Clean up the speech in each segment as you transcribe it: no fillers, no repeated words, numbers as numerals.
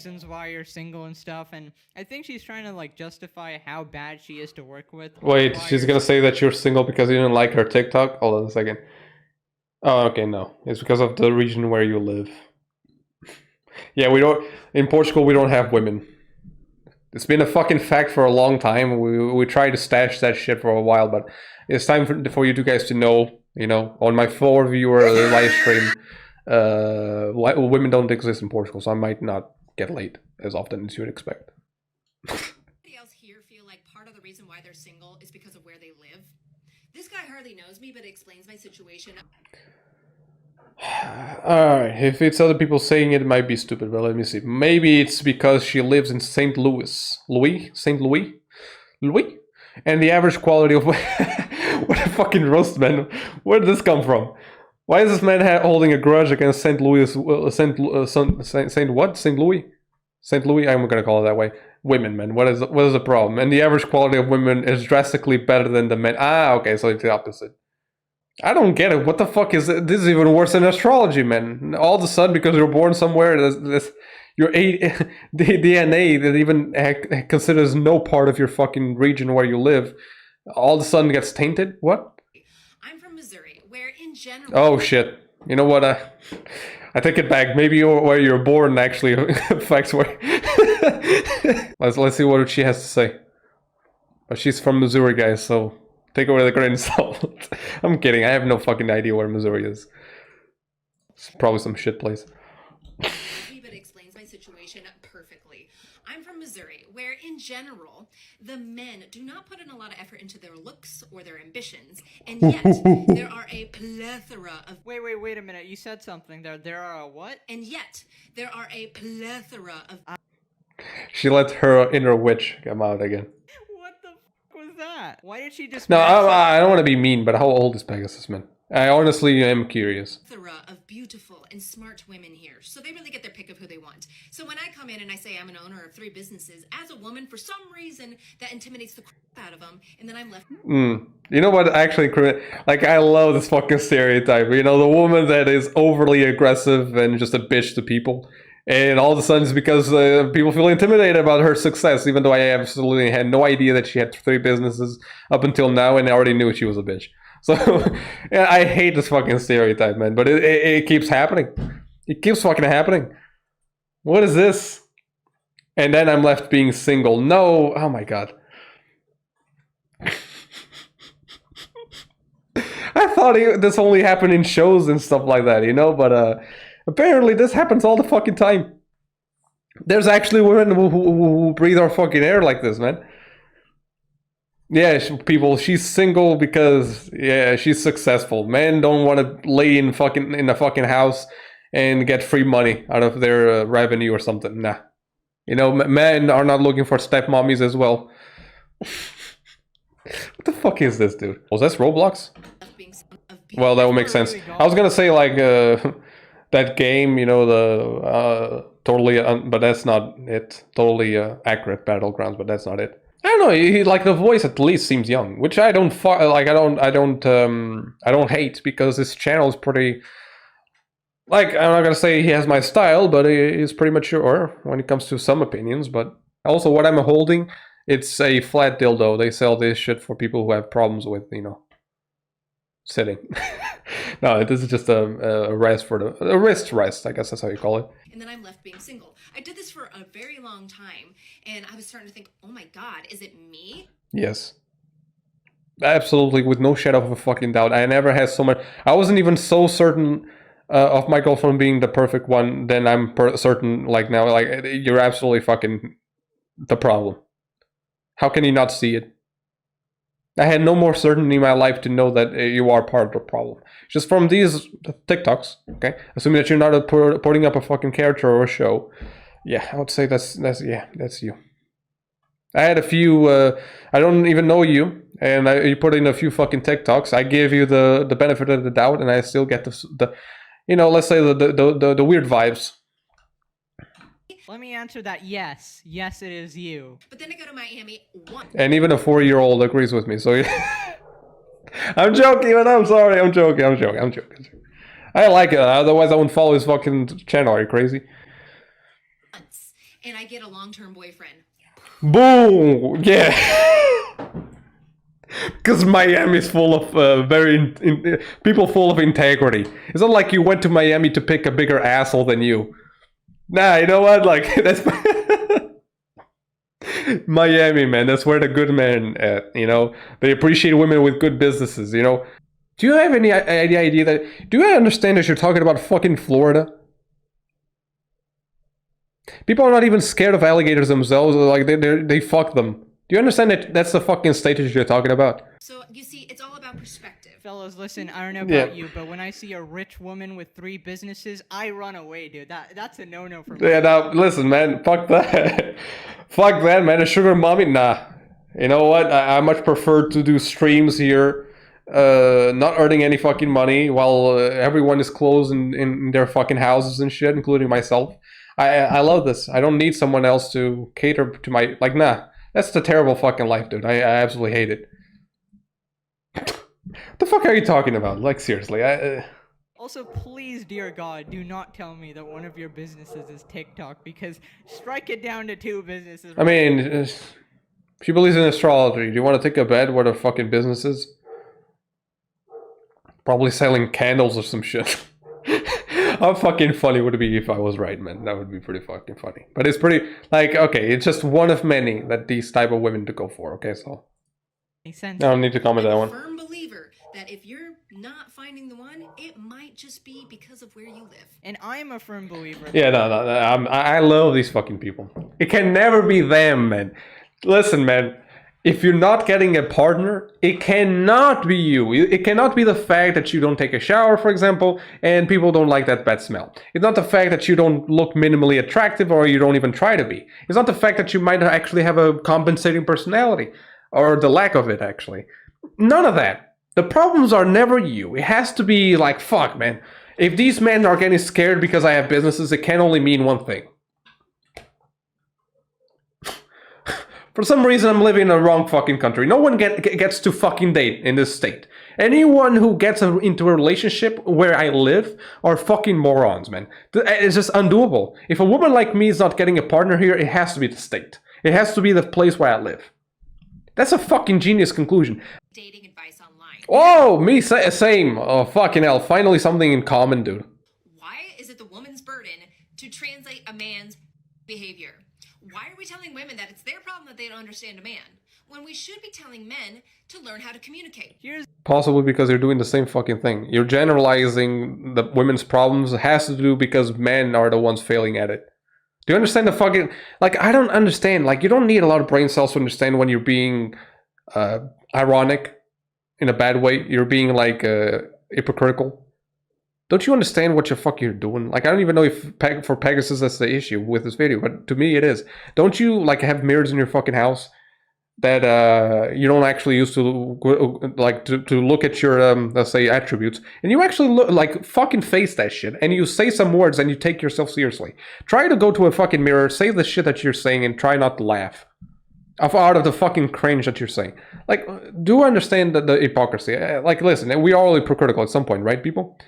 reasons why you're single and stuff, and I think she's trying to like justify how bad she is to work with. Wait, she's gonna say that you're single because you didn't like her TikTok? Hold on a second. Oh, okay, no. It's because of the region where you live. Yeah, we don't... In Portugal, we don't have women. It's been a fucking fact for a long time. We tried to stash that shit for a while, but it's time for you two guys to know, you know, on my 4-viewer live stream, women don't exist in Portugal, so I might not get laid as often as you would expect. Anybody else here feel like part of the reason why they're single is because of where they live? This guy hardly knows me, but it explains my situation. Alright, if it's other people saying it, it might be stupid, but let me see. Maybe it's because she lives in St. Louis. St. Louis? Louis? And the average quality of... What a fucking roast, man. Where did this come from? Why is this man holding a grudge against St. Louis... St. what? St. Louis? St. Louis? I'm gonna call it that way. Women, man. What is the problem? And the average quality of women is drastically better than the men. Ah, okay, so it's the opposite. I don't get it. What the fuck is it? This is even worse than astrology, man. All of a sudden, because you're born somewhere, your DNA that even considers no part of your fucking region where you live, all of a sudden gets tainted? What? I'm from Missouri, where in general... Oh, shit. You know what? I take it back. Maybe where you're born actually affects where... let's see what she has to say. But she's from Missouri, guys, so... Take it with a grain of salt. I'm kidding. I have no fucking idea where Missouri is. It's probably some shit place. But it explains my situation perfectly. I'm from Missouri, where in general, the men do not put in a lot of effort into their looks or their ambitions, and yet there are a plethora of... Wait a minute. You said something there. There are a what? And yet there are a plethora of... She let her inner witch come out again. That? Why did she just... No, I don't want to be mean, but how old is Pegasus, man? I honestly am curious. Of beautiful and smart women here, so they really get their pick of who they want. So when I come in and I say I'm an owner of 3 businesses, as a woman, for some reason, that intimidates the crap out of them, and then I'm left... You know what, actually, like, I love this fucking stereotype. You know, the woman that is overly aggressive and just a bitch to people. And all of a sudden it's because people feel intimidated about her success, even though I absolutely had no idea that she had 3 businesses up until now, and I already knew she was a bitch. So, yeah, I hate this fucking stereotype, man, but it keeps happening. It keeps fucking happening. What is this? And then I'm left being single. No, oh my god. I thought this only happened in shows and stuff like that, you know, but apparently this happens all the fucking time. There's actually women who breathe our fucking air like this, man. Yeah, people, she's single because, yeah, she's successful. Men don't want to lay in a fucking house and get free money out of their revenue or something. Nah. You know, men are not looking for stepmommies as well. What the fuck is this, dude? Was that Roblox? Well, that would make sense. I was gonna say, like, that game, you know, the totally, but that's not it. Totally accurate Battlegrounds, but that's not it. I don't know. Like, the voice at least seems young, which I don't like. I don't hate, because this channel is pretty. Like, I'm not gonna say he has my style, but he's pretty mature when it comes to some opinions. But also, what I'm holding, it's a flat dildo. They sell this shit for people who have problems with, you know, sitting. No, this is just a rest for a wrist rest, I guess that's how you call it. And then I'm left being single. I did this for a very long time, and I was starting to think, oh my god, is it me? Yes. Absolutely, with no shadow of a fucking doubt. I never had so much... I wasn't even so certain of my girlfriend being the perfect one, then I'm certain, like, now, like, you're absolutely fucking the problem. How can you not see it? I had no more certainty in my life to know that you are part of the problem. Just from these TikToks, okay? Assuming that you're not putting up a fucking character or a show. Yeah, I would say that's you. I had a few, I don't even know you, and you put in a few fucking TikToks. I gave you the benefit of the doubt, and I still get the you know, let's say the weird vibes. Let me answer that. Yes, it is you. But then I go to Miami once. And even a 4-year-old agrees with me. So I'm joking, man. I'm sorry. I'm joking. I like it. Otherwise, I wouldn't follow his fucking channel. Are you crazy? and I get a long-term boyfriend. Boom! Yeah. Because Miami's full of people full of integrity. It's not like you went to Miami to pick a bigger asshole than you. Nah, you know what? Like, that's Miami, man. That's where the good men at, you know? They appreciate women with good businesses, you know? Do you have any idea that... Do you understand that you're talking about fucking Florida? People are not even scared of alligators themselves. Like, they fuck them. Do you understand that that's the fucking state that you're talking about? So, you see, it's all about perspective. Fellas, listen, I don't know about you, but when I see a rich woman with 3 businesses, I run away, dude. That's a no-no for me. Yeah, now, listen, man, fuck that. Fuck that, man. A sugar mommy? Nah. You know what? I much prefer to do streams here, not earning any fucking money while everyone is closed in their fucking houses and shit, including myself. I love this. I don't need someone else to cater to my... Like, nah. That's the terrible fucking life, dude. I absolutely hate it. What the fuck are you talking about? Like, seriously. Also, please, dear God, do not tell me that one of your businesses is TikTok, because strike it down to 2 businesses. I mean, she believes in astrology. Do you want to take a bet what her fucking business is? Probably selling candles or some shit. How fucking funny would it be if I was right, man? That would be pretty fucking funny. But it's pretty, like, okay, it's just one of many that these type of women to go for, okay? So, Makes sense. I don't need to comment that one. I'm a firm believer that if you're not finding the one, it might just be because of where you live. And I'm a firm believer. Yeah, no, I love these fucking people. It can never be them, man. Listen, man. If you're not getting a partner, it cannot be you. It cannot be the fact that you don't take a shower, for example, and people don't like that bad smell. It's not the fact that you don't look minimally attractive or you don't even try to be. It's not the fact that you might actually have a compensating personality, or the lack of it, actually. None of that. The problems are never you. It has to be like, fuck, man. If these men are getting scared because I have businesses, it can only mean one thing. For some reason, I'm living in the wrong fucking country. No one gets to fucking date in this state. Anyone who gets into a relationship where I live are fucking morons, man. It's just undoable. If a woman like me is not getting a partner here, it has to be the state. It has to be the place where I live. That's a fucking genius conclusion. Dating advice online. Oh, me same. Oh, fucking hell. Finally something in common, dude. Why is it the woman's burden to translate a man's behavior? Why are we telling women that it's their problem that they don't understand a man, when we should be telling men to learn how to communicate? Possibly because you're doing the same fucking thing. You're generalizing the women's problems. It has to do because men are the ones failing at it. Do you understand the fucking... Like, I don't understand. Like, you don't need a lot of brain cells to understand when you're being ironic in a bad way. You're being, like, hypocritical. Don't you understand what the fuck you're doing? Like, I don't even know if for Pegasus that's the issue with this video, but to me it is. Don't you, like, have mirrors in your fucking house that you don't actually use to, like, to look at your, let's say, attributes, and you actually look, like, fucking face that shit, and you say some words and you take yourself seriously. Try to go to a fucking mirror, say the shit that you're saying, and try not to laugh out of the fucking cringe that you're saying. Like, do you understand the hypocrisy? Like, listen, we are all hypocritical at some point, right, people?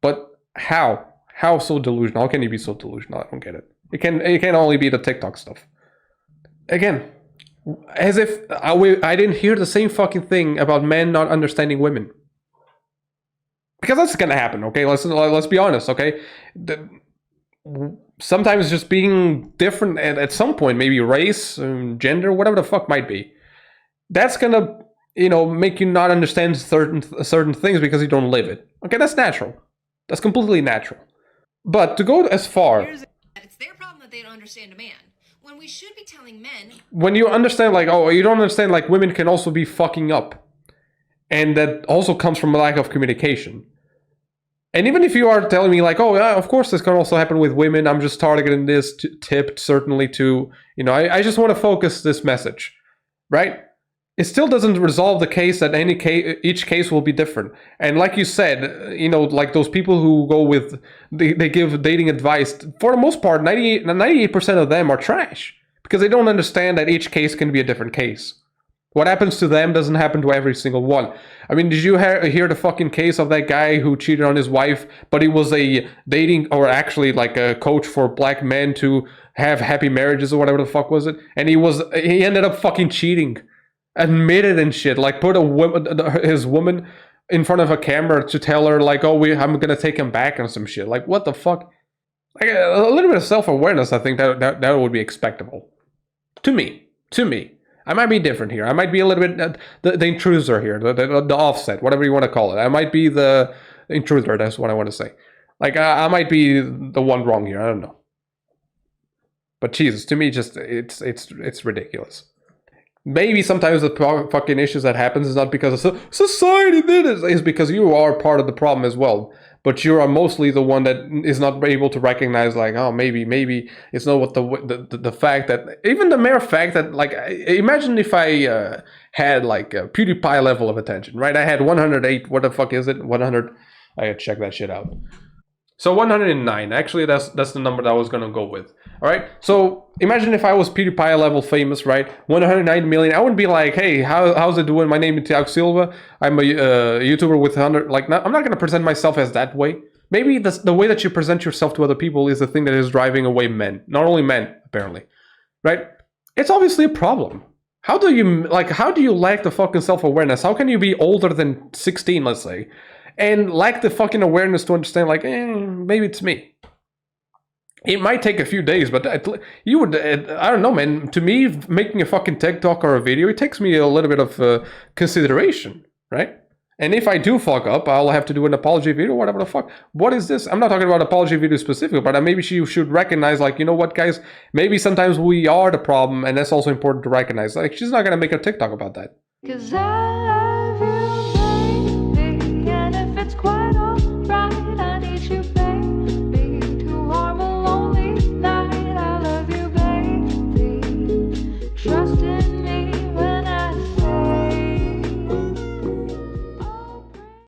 But how? How so delusional? How can you be so delusional? I don't get it. It can only be the TikTok stuff. Again, as if I didn't hear the same fucking thing about men not understanding women. Because that's gonna happen, okay? Let's be honest, okay? Sometimes just being different at some point, maybe race, gender, whatever the fuck might be, that's gonna, you know, make you not understand certain things because you don't live it. Okay, that's natural. That's completely natural. But to go as far... It's their problem that they don't understand a man, when we should be telling men... When you understand, like, oh, you don't understand, like, women can also be fucking up. And that also comes from a lack of communication. And even if you are telling me, like, oh, yeah, of course this can also happen with women, I'm just targeting this tip, certainly to, you know, I just want to focus this message, right? It still doesn't resolve the case that each case will be different. And like you said, you know, like those people who go with, they give dating advice, for the most part, 98% of them are trash. Because they don't understand that each case can be a different case. What happens to them doesn't happen to every single one. I mean, did you hear the fucking case of that guy who cheated on his wife, but he was a dating, or actually like a coach for black men to have happy marriages or whatever the fuck was it, and he ended up fucking cheating, admitted and shit, like put his woman in front of a camera to tell her like, oh, I'm gonna take him back and some shit. Like, what the fuck? Like a little bit of self-awareness, I think that would be expectable. To me. I might be different here. I might be a little bit the intruser here, the offset, whatever you want to call it. I might be the intruder. That's what I want to say. Like I might be the one wrong here. I don't know. But Jesus, to me, just it's ridiculous. Maybe sometimes the fucking issues that happens is not because of society did it. It's because you are part of the problem as well. But you are mostly the one that is not able to recognize, like, oh, maybe it's not what the fact that, even the mere fact that, like, imagine if I had like a PewDiePie level of attention, right? I had 108. What the fuck is it? 100. I gotta check that shit out. So 109, actually that's the number that I was gonna go with. All right, so imagine if I was PewDiePie level famous, right? 109 million. I wouldn't be like, hey, how's it doing? My name is Thiago Silva. I'm a YouTuber with 100. Like, I'm not gonna present myself as that way. Maybe the way that you present yourself to other people is the thing that is driving away men. Not only men, apparently, right? It's obviously a problem. How do you lack the fucking self-awareness? How can you be older than 16, let's say, and lack the fucking awareness to understand, like, maybe it's me? It might take a few days, but you would, I don't know, man. To me, making a fucking TikTok or a video, it takes me a little bit of consideration, right? And if I do fuck up, I'll have to do an apology video, whatever the fuck. What is this? I'm not talking about apology video specifically, but maybe she should recognize, like, you know what, guys? Maybe sometimes we are the problem, and that's also important to recognize. Like, she's not gonna make a TikTok about that. 'Cause I love you, baby, and if it's quite alright, I need you, baby, to harm a lonely night. I love you, baby, trust in